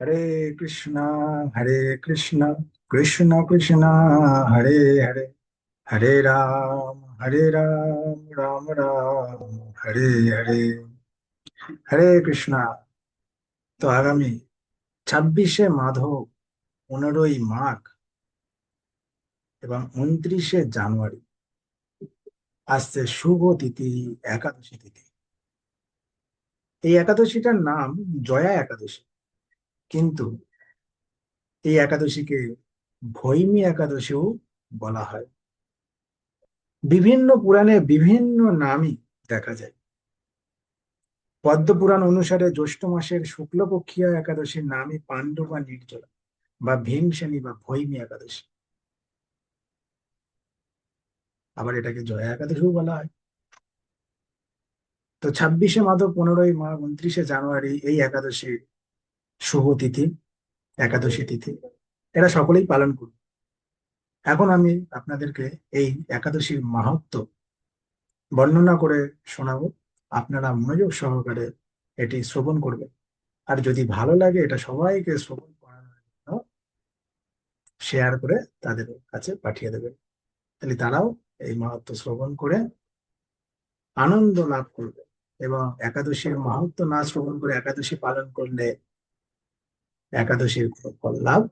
হরে কৃষ্ণ হরে কৃষ্ণ কৃষ্ণ কৃষ্ণ হরে হরে হরে রাম রাম রাম হরে হরে। হরে কৃষ্ণ। তো আগামী 26শে মাধব, 15ই মাঘ এবং 29শে জানুয়ারি আসছে শুভ তিথি, একাদশী তিথি। এই একাদশীটার নাম জয়া একাদশী, কিন্তু এই একাদশীকে ভৈমী একাদশীও বলা হয়। বিভিন্ন পুরাণে বিভিন্ন নামই দেখা যায়। পদ্মপুরাণ অনুসারে জ্যৈষ্ঠ মাসের শুক্লপক্ষিয়া একাদশীর নামই পাণ্ডু বা নির্জলা বা ভীমসেনী বা ভৈমী একাদশী। আবার এটাকে জয়া একাদশীও বলা হয়। তো 26শে মাধব, 15ই মাঘ, 29শে জানুয়ারি এই একাদশী শুভ তিথি, একাদশী তিথি। এরা সকলেই পালন করবে। এখন আমি আপনাদেরকে এই একাদশীর মাহাত্ম্য বর্ণনা করে শোনাবো। আপনারা মনোযোগ সহকারে এটি শ্রবণ করবেন। আর যদি ভালো লাগে, এটা সবাইকে শ্রবণ করানোর জন্য শেয়ার করে তাদের কাছে পাঠিয়ে দেবেন। তাহলে তারাও এই মাহাত্ম্য শ্রবণ করে আনন্দ লাভ করবে। এবং একাদশীর মাহাত্ম্য না শ্রবণ করে একাদশী পালন করলে একাদশীর কোনো ফল লাভ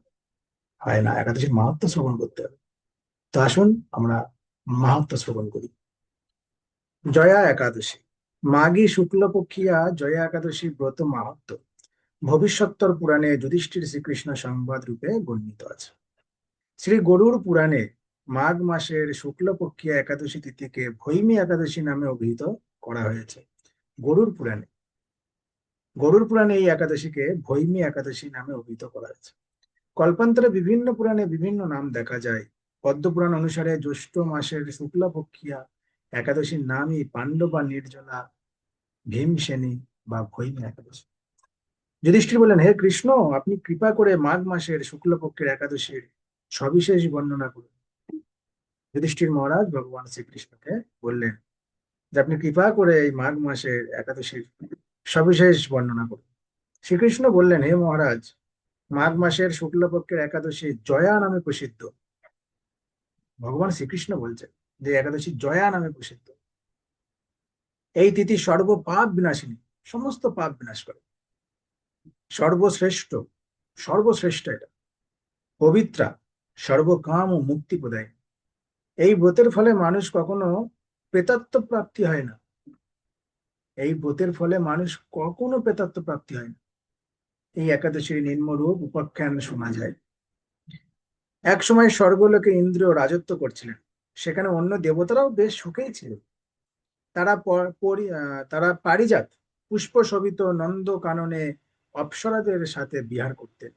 হয় না। একাদশীর মাহাত্ম্য শ্রবণ করতে হবে। তো আসুন আমরা মাহাত্ম্য শ্রবণ করি। জয়া একাদশী। মাঘী শুক্লপক্ষিয়া জয়া একাদশী ব্রত মাহাত্ম্য ভবিষ্যত্তর পুরাণে যুধিষ্ঠির শ্রীকৃষ্ণ সংবাদ রূপে বর্ণিত আছে। শ্রী গরুড় পুরাণে মাঘ মাসের শুক্লপক্ষিয়া একাদশী তিথিকে ভৈমী একাদশী নামে অভিহিত করা হয়েছে। গরুড় পুরাণে গরুড় পুরাণে এই একাদশীকে ভৈমী একাদশী নামে অভিহিত করা হয়েছে। কল্পান্তরে বিভিন্ন পুরাণে বিভিন্ন নাম দেখা যায়। পদ্মপুরাণ অনুসারে জ্যৈষ্ঠ মাসের শুক্লপক্ষিয়া একাদশীর নামই পাণ্ডব বা নির্জলা, ভীমসেনী বা ভৈমী একাদশী। যুধিষ্ঠির বললেন, হে কৃষ্ণ, আপনি কৃপা করে মাঘ মাসের শুক্লপক্ষের একাদশীর সবিশেষ বর্ণনা করুন। যুধিষ্ঠির মহারাজ ভগবান শ্রীকৃষ্ণকে বললেন যে আপনি কৃপা করে এই মাঘ মাসের একাদশীর সবিশেষ বর্ণনা করুন। শ্রীকৃষ্ণ বললেন, হে মহারাজ, মাঘ মাসের শুক্লপক্ষের একাদশী জয়া নামে প্রসিদ্ধ। ভগবান শ্রীকৃষ্ণ বলছেন যে একাদশী জয়া নামে প্রসিদ্ধ। এই তিথি সর্ব পাপ বিনাশিনী, সমস্ত পাপ বিনাশ করে। সর্বশ্রেষ্ঠ, সর্বশ্রেষ্ঠ এটা, পবিত্রা, সর্বকাম ও মুক্তি প্রদায়। এই ব্রতের ফলে মানুষ কখনো প্রেতাত্ম প্রাপ্তি হয় না। এই ব্রতের ফলে মানুষ কখনো প্রেতাত্ম প্রাপ্তি হয় না। এই একাদশীর নিম্নরূপ উপাখ্যান শোনা যায়। এক সময় স্বর্গলোকে ইন্দ্র রাজত্ব করছিলেন। সেখানে অন্য দেবতারাও বেশ সুখেই ছিল। তারা পারিজাত পুষ্প শোভিত নন্দ কাননে অপ্সরাদের সাথে বিহার করতেন।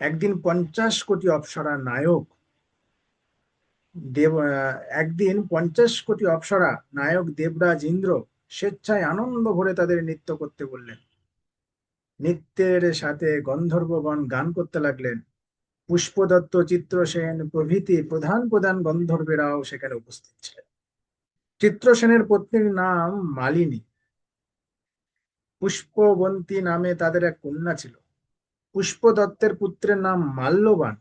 একদিন 50 কোটি অপ্সরা নায়ক দেবরাজ ইন্দ্র স্বেচ্ছায় আনন্দ ভরে তাদের নৃত্য করতে বললেন। নৃত্যের সাথে গন্ধর্বগণ গান করতে লাগলেন। পুষ্পদত্ত, চিত্রসেন প্রভৃতি প্রধান প্রধান গন্ধর্বেরাও সেখানে উপস্থিত ছিলেন। চিত্রসেনের পত্নীর নাম মালিনী। পুষ্পবন্তী নামে তাদের এক কন্যা ছিল। পুষ্পদত্তের পুত্রের নাম মাল্যবান।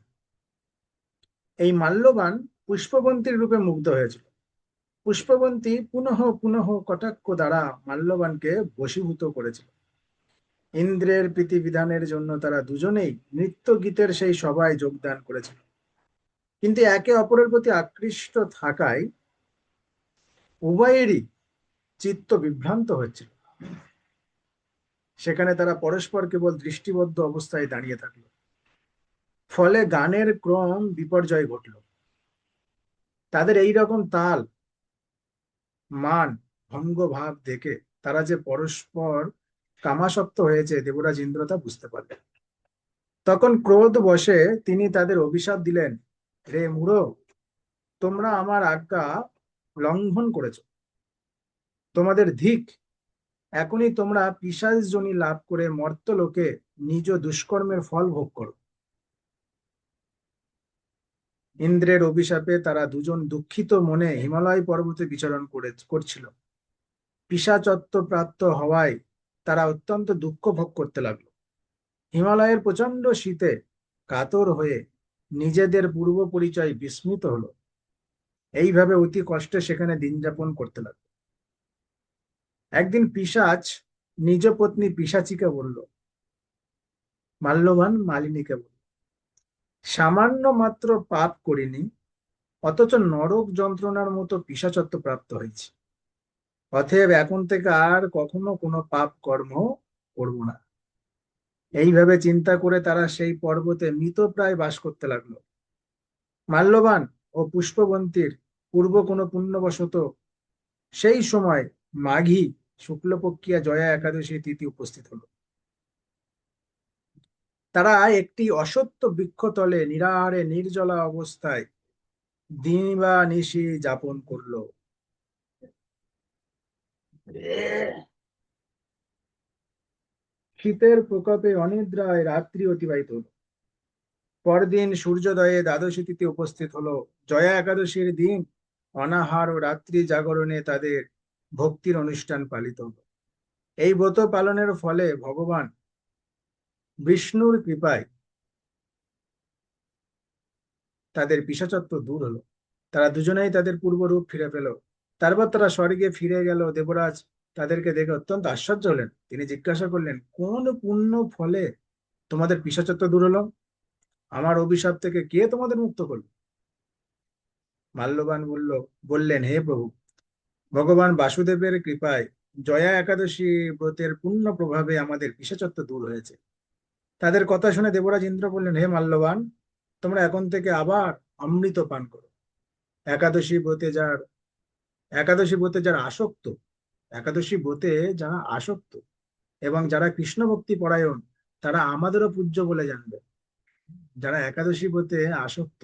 এই মাল্যবান পুষ্পবন্তীর রূপে মুগ্ধ হয়েছিল। পুষ্পবন্তী পুনঃ পুনঃ কটাক্ষ দ্বারা মাল্যবানকে বশীভূত করেছিল। ইন্দ্রের প্রীতিবিধানের জন্য তারা দুজনেই নৃত্য গীতের সেই সভায় যোগদান করেছিল। কিন্তু একে অপরের প্রতি আকৃষ্ট থাকায় উভয়েরই চিত্ত বিভ্রান্ত হচ্ছিল। সেখানে তারা পরস্পর কেবল দৃষ্টিবদ্ধ অবস্থায় দাঁড়িয়ে থাকলো। ফলে গানের ক্রম বিপর্যয় ঘটল। তাদের এই রকম তাল মান ভঙ্গ ভাব দেখে তারা যে পরস্পর কামাসক্ত হয়েছে, দেবরাজ ইন্দ্র তা বুঝতে পারলেন। তখন ক্রোধ বশে তিনি তাদের অভিশাপ দিলেন, রে মূঢ়, তোমরা আমার আজ্ঞা লঙ্ঘন করেছ। তোমাদের ধিক, এখনই তোমরা পিশাচ যোনি লাভ করে মর্ত্যলোকে নিজ দুষ্কর্মের ফল ভোগ করো। ইন্দ্রের অভিশাপে তারা দুজন দুঃখিত মনে হিমালয় পর্বতে বিচরণ করছিল। পিশাচত্ব প্রাপ্ত হওয়ায় তারা অত্যন্ত দুঃখ ভোগ করতে লাগলো। হিমালয়ের প্রচন্ড শীতে কাতর হয়ে নিজেদের পূর্ব পরিচয় বিস্মৃত হলো। এইভাবে অতি কষ্টে সেখানে দিন যাপন করতে লাগলো। একদিন পিশাচ নিজ পত্নী পিশাচিকে বলল, মাল্যবান মালিনীকে বলল, সামান্য মাত্র পাপ করিনি, অথচ নরক যন্ত্রণার মতো পিশাচত্ব প্রাপ্ত হয়েছে। অতএব এখন থেকে আর কখনো কোনো পাপ কর্ম করব না। এইভাবে চিন্তা করে তারা সেই পর্বতে মৃতপ্রায় বাস করতে লাগলো। মাল্যবান ও পুষ্পবন্তীর পূর্ব কোনো পুণ্যবশত সেই সময় মাঘী শুক্লপক্ষিয়া জয়া একাদশী তিথি উপস্থিত হলো। তারা একটি অসত্য বৃক্ষতলে নিরাহারে নির্জলা অবস্থায় দিন বা নিশি যাপন করলো। শীতের প্রকোপে অনিদ্রায় রাত্রি অতিবাহিত হলো। পরদিন সূর্যোদয়ে দ্বাদশী তিথি উপস্থিত হলো। জয়া একাদশীর দিন অনাহার ও রাত্রি জাগরণে তাদের ভক্তির অনুষ্ঠান পালিত হলো। এই ব্রত পালনের ফলে ভগবান বিষ্ণুর কৃপায় তাদের পিশাচত্ব দূর হলো। তারা দুজনেই তাদের পূর্বরূপ ফিরে পেল। তারপর তারা স্বর্গে ফিরে গেল। দেবরাজ তাদেরকে দেখে অত্যন্ত আশ্চর্য হলেন। তিনি জিজ্ঞাসা করলেন, কোন পুণ্য ফলে তোমাদের পিশাচত্ব দূর হলো? আমার অভিশাপ থেকে কে তোমাদের মুক্ত করলো? মাল্যবান বললেন, হে প্রভু, ভগবান বাসুদেবের কৃপায় জয়া একাদশী ব্রতের পূর্ণ প্রভাবে আমাদের পিশাচত্ব দূর হয়েছে। তাদের কথা শুনে দেবরাজ ইন্দ্র বললেন, হে মাল্যবান, তোমরা এখন থেকে আবার অমৃত পান করো। একাদশী ব্রতে যার একাদশী ব্রতে যারা আসক্ত একাদশী ব্রতে যারা আসক্ত এবং যারা কৃষ্ণ ভক্তি পরায়ণ, তারা আমাদেরও পূজ্য বলে জানবে। যারা একাদশী ব্রতে আসক্ত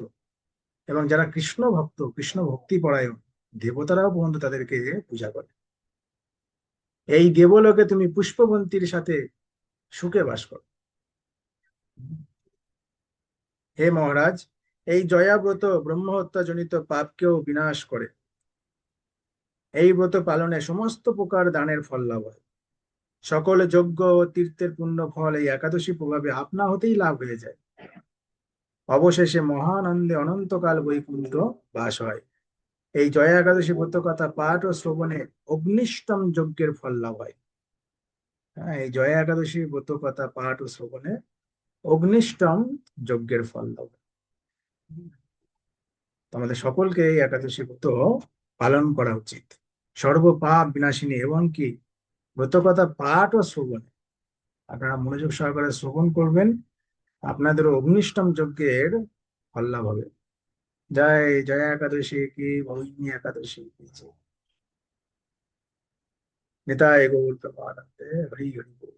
এবং যারা কৃষ্ণ ভক্ত, কৃষ্ণ ভক্তি পরায়ণ, দেবতারাও পর্যন্ত তাদেরকে পূজা করে। এই দেবলোকে তুমি পুষ্পবন্তীর সাথে সুখে বাস করো। হে মহারাজ, এই জয়াব্রত ব্রহ্মহত্যা জনিত পাপকেও বিনাশ করে। এই ব্রত পালনে সমস্ত প্রকার দানের ফল লাভ হয়। সকল যজ্ঞ ও তীর্থের পুণ্য ফল এই একাদশী প্রভাবে আপনা হতেই লাভ হয়ে যায়। অবশেষে মহানন্দে অনন্তকাল বৈকুণ্ঠ বাস হয়। এই জয়া একাদশী ব্রত কথা পাঠ ও শ্রবণে অগ্নিষ্টম যজ্ঞের ফল লাভ হয়। হ্যাঁ, এই জয়া একাদশী ব্রত কথা পাঠ ও শ্রবণে অগ্নিষ্টম যজ্ঞের ফল লাভ হয়। তো আমাদের সকলকে এই একাদশী ব্রত পালন করা উচিত, সর্ব পাপ বিনাশিনী। এবং কি ব্রত কথা পাঠ ও শ্রবণে আপনারা মনোযোগ সহকারে শ্রবণ করবেন, আপনাদের অগ্নিষ্টম যজ্ঞের ফল লাভ হবে। জয় জয়া একাদশী কি, ভৌমিনী একাদশী কি জয়। নিতাই গৌর প্রভাতে হরি হরি বল।